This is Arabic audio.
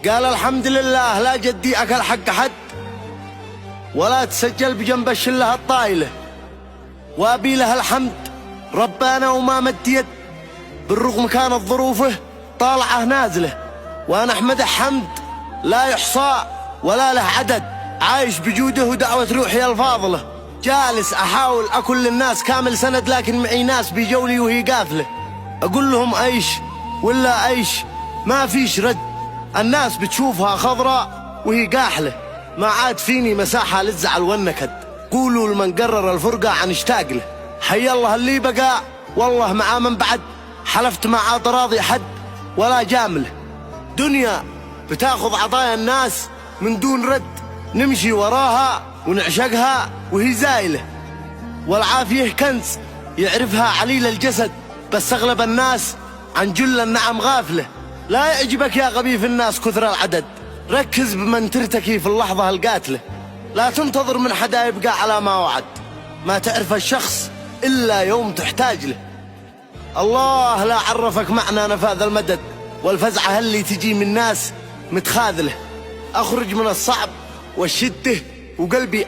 قال الحمد لله لا جدي أكل حق حد ولا تسجل بجنب الشلة الطايلة، وأبي له الحمد ربنا وما مد يد بالرغم كانت ظروفه طالعة نازلة، وأنا أحمده حمد لا يحصى ولا له عدد، عايش بجوده ودعوة روحي الفاضلة، جالس أحاول أكل للناس كامل سند لكن معي ناس بيجولي وهي قافلة، أقول لهم أيش ولا أيش ما فيش رد، الناس بتشوفها خضراء وهي قاحلة، ما عاد فيني مساحة للزعل والنكد، قولوا لمن قرر الفرقة عن اشتاق له، حي الله اللي بقى والله مع من بعد، حلفت ما عاد راضي حد ولا جامله، دنيا بتاخذ عطايا الناس من دون رد، نمشي وراها ونعشقها وهي زايلة، والعافية كنز يعرفها عليل الجسد، بس أغلب الناس عن جل النعم غافلة، لا يعجبك يا غبي في الناس كثر العدد، ركز بمن ترتكي في اللحظة القاتلة، لا تنتظر من حدا يبقى على ما وعد، ما تعرف الشخص إلا يوم تحتاج له، الله لا عرفك معنى نفاذ المدد، والفزعة اللي تجي من ناس متخاذله، أخرج من الصعب والشدة وقلبي